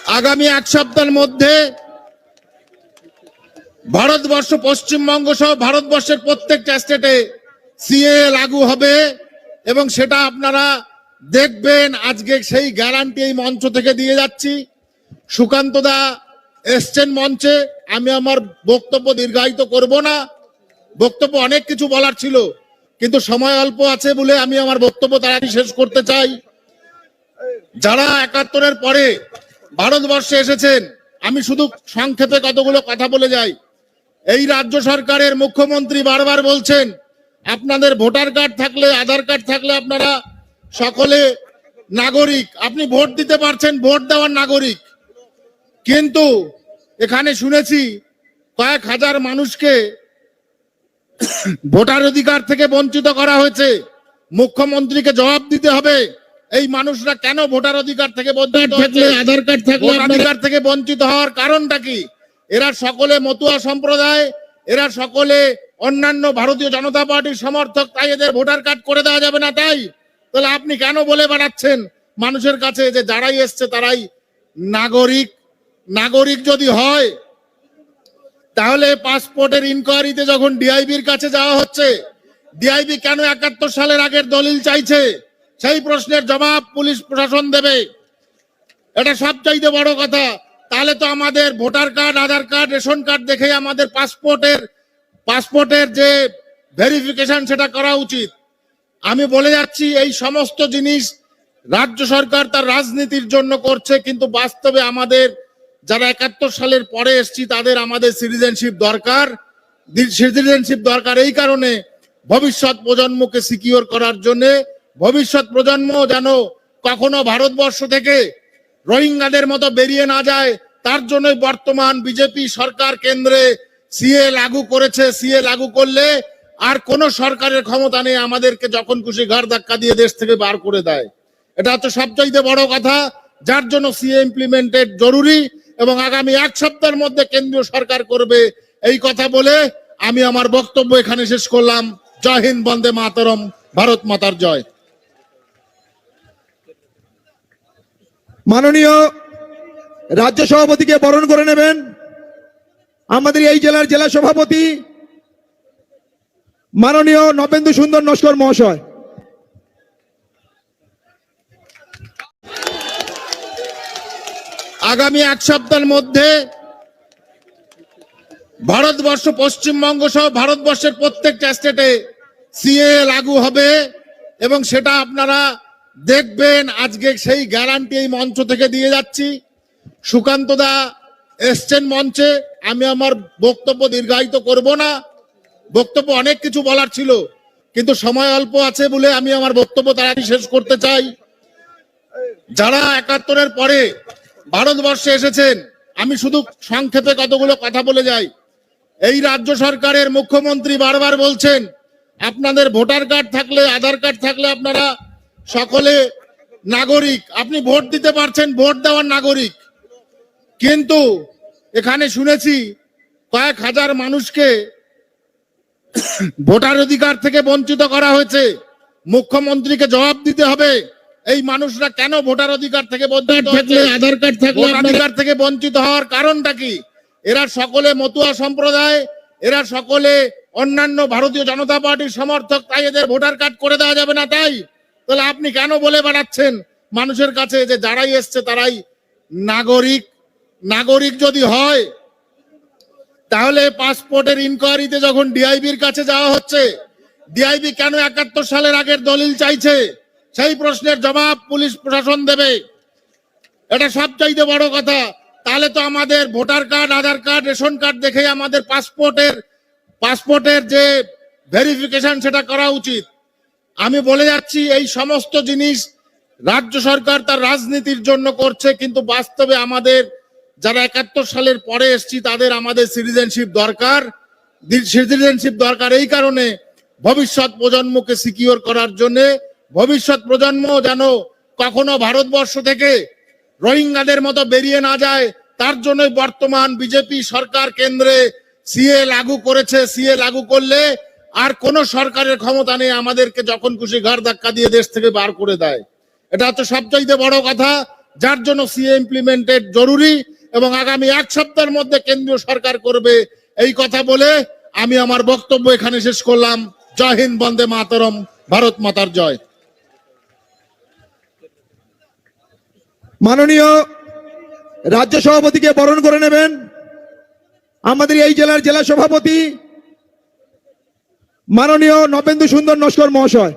আগামী এক সপ্তাহের মধ্যে ভারতবর্ষ, পশ্চিমবঙ্গ সহ ভারতবর্ষের প্রত্যেকটা স্টেটে সিএ লাগু হবে এবং সেটা আপনারা দেখবেন। আজকে সেই গ্যারান্টি এই মঞ্চ থেকে দিয়ে যাচ্ছি। সুকান্ত দা এসছেন মঞ্চে, আমি আমার বক্তব্য দীর্ঘায়িত করব না। বক্তব্য অনেক কিছু বলার ছিল, কিন্তু সময় অল্প আছে বলে আমি আমার বক্তব্য তাড়াতাড়ি শেষ করতে চাই। যারা ৭১-এর পরে ভারতবর্ষে এসেছেন, আমি শুধু সংক্ষেপে কতগুলো কথা বলে যাই। এই রাজ্য সরকারের মুখ্যমন্ত্রী বারবার বলছেন আপনাদের ভোটার কার্ড থাকলে, আধার কার্ড থাকলে আপনারা সকলে নাগরিক, আপনি ভোট দিতে পারছেন, ভোট দেওয়ার নাগরিক। কিন্তু এখানে শুনেছি কয়েক হাজার মানুষকে ভোটার অধিকার থেকে বঞ্চিত করা হয়েছে। মুখ্যমন্ত্রীকে জবাব দিতে হবে এই মানুষরা কেন ভোটার অধিকার থেকে বঞ্চিত থাকলে, আধার কার্ড থাকলে অধিকার থেকে বঞ্চিত হওয়ার কারণটা কি? এরা সকলে মতুয়া সম্প্রদায়, এরা সকলে অন্যান্য ভারতীয় জনতা পার্টির সমর্থক, তাই এদের ভোটার কার্ড করে দেওয়া যাবে না। তাহলে আপনি কেন বলে বেড়াচ্ছেন মানুষের কাছে যে যারাই এসছে তারাই নাগরিক? নাগরিক যদি হয় তাহলে পাসপোর্টের ইনকোয়ারিতে যখন ডিআইবির কাছে যাওয়া হচ্ছে, ডিআইবি কেন ৭১ সালের আগের দলিল চাইছে? সেই প্রশ্নের জবাব পুলিশ প্রশাসন দেবে। এটা সবচাইতে বড় কথা। তাহলে তো আমাদের ভোটার কার্ড, আধার কার্ড, রেশন কার্ড দেখে আমাদের পাসপোর্টের যে ভেরিফিকেশন সেটা করা উচিত। আমি বলে যাচ্ছি এই সমস্ত জিনিস রাজ্য সরকার তার রাজনীতির জন্য করছে, কিন্তু বাস্তবে আমাদের যারা ৭১ সালের পরে এসেছি তাদের আমাদের সিটিজেনশিপ দরকার। সিটিজেনশিপ দরকার এই কারণে ভবিষ্যৎ প্রজন্মকে সিকিউর করার জন্য, ভবিষ্যৎ প্রজন্ম যেন কখনো ভারতবর্ষ থেকে রোহিঙ্গাদের মতো বেরিয়ে না যায়, তার জন্যই বর্তমান বিজেপি সরকার কেন্দ্রে সিএ লাগু করেছে। সিএ লাগু করলে আর কোন সরকারের ক্ষমতা নেই আমাদেরকে যখন খুশি ঘাড় ধাক্কা দিয়ে দেশ থেকে বার করে দেয়। এটা হচ্ছে সবচাইতে বড় কথা, যার জন্য সিএ ইমপ্লিমেন্টেড জরুরি এবং আগামী এক সপ্তাহের মধ্যে কেন্দ্রীয় সরকার করবে এই কথা বলে আমি আমার বক্তব্য এখানে শেষ করলাম। জয় হিন্দ, বন্দে মাতরম, ভারত মাতার জয়। মাননীয় রাজ্য সভাপতিকে বরণ করে নেবেন আমাদের এই জেলার জেলা সভাপতি মাননীয় নবেন্দু সুন্দর নস্কর মহাশয়। আগামী এক সপ্তাহের মধ্যে ভারতবর্ষ, পশ্চিমবঙ্গ সহ ভারতবর্ষের প্রত্যেকটা স্টেটে সিএ লাগু হবে এবং সেটা আপনারা দেখবেন। আজকে সেই গ্যারান্টি এই মঞ্চ থেকে দিয়ে যাচ্ছি। সুকান্ত দা এসছেন মঞ্চে, আমি আমার বক্তব্য দীর্ঘায়িত করব না। বক্তব্য অনেক কিছু বলার ছিল, কিন্তু সময় অল্প আছে বলে আমি আমার বক্তব্য তাড়াতাড়ি শেষ করতে চাই। যারা ৭১-এর পরে ভারতবর্ষে এসেছেন, আমি শুধু সংক্ষেপে কতগুলো কথা বলে যাই। এই রাজ্য সরকারের মুখ্যমন্ত্রী বারবার বলছেন আপনাদের ভোটার কার্ড থাকলে, আধার কার্ড থাকলে আপনারা সকলে নাগরিক, আপনি ভোট দিতে পারছেন, ভোট দেওয়ার নাগরিক। কিন্তু এখানে শুনেছি কয়েক হাজার মানুষকে ভোটার অধিকার থেকে বঞ্চিত করা হয়েছে। মুখ্যমন্ত্রীকে জবাব দিতে হবে এই মানুষরা কেন ভোটার অধিকার থেকে বঞ্চিত থাকলে, আধার কার্ড থাকলে অধিকার থেকে বঞ্চিত হওয়ার কারণটা কি? এরা সকলে মতুয়া সম্প্রদায়, এরা সকলে অন্যান্য ভারতীয় জনতা পার্টির সমর্থক, তাই এদের ভোটার কার্ড করে দেওয়া যাবে না। তাহলে আপনি কেন বলে বেড়াচ্ছেন মানুষের কাছে যে যারাই এসছে তারাই নাগরিক? নাগরিক যদি হয় তাহলে পাসপোর্টের ইনকোয়ারিতে যখন ডিআইবির কাছে যাওয়া হচ্ছে, ডিআইবি কেন ৭১ সালের আগের দলিল চাইছে? সেই প্রশ্নের জবাব পুলিশ প্রশাসন দেবে। এটা সবচাইতে বড় কথা। তাহলে তো আমাদের ভোটার কার্ড, আধার কার্ড, রেশন কার্ড দেখে আমাদের পাসপোর্টের যে ভেরিফিকেশন সেটা করা উচিত। আমি বলে যাচ্ছি এই সমস্ত জিনিস রাজ্য সরকার তার রাজনীতির জন্য করছে, কিন্তু বাস্তবে আমাদের যারা ৭১ সালের পরে এসেছি তাদের আমাদের সিটিজেনশিপ দরকার। সিটিজেনশিপ দরকার এই কারণে ভবিষ্যৎ প্রজন্মকে সিকিউর করার জন্য, ভবিষ্যৎ প্রজন্ম যেন কখনো ভারতবর্ষ থেকে রোহিঙ্গাদের মতো বেরিয়ে না যায়, তার জন্যই বর্তমান বিজেপি সরকার কেন্দ্রে সিএ লাগু করেছে। সিএ লাগু করলে আর কোন সরকারের ক্ষমতা নেই আমাদেরকে যখন খুশি ঘাড় ধাক্কা দিয়ে দেশ থেকে বার করে দেয়। এটা হচ্ছে সবচাইতে বড় কথা, যার জন্য সিএ ইমপ্লিমেন্টেড জরুরি এবং আগামী 1 সপ্তাহের মধ্যে কেন্দ্রীয় সরকার করবে এই কথা বলে আমি আমার বক্তব্য এখানে শেষ করলাম। জয় হিন্দ, বন্দে মাতরম, ভারত মাতার জয়। মাননীয় রাজ্য সভাপতিকে বরণ করে নেবেন আমাদের এই জেলার জেলা সভাপতি মাননীয় নবেন্দু সুন্দর নস্কর মহাশয়।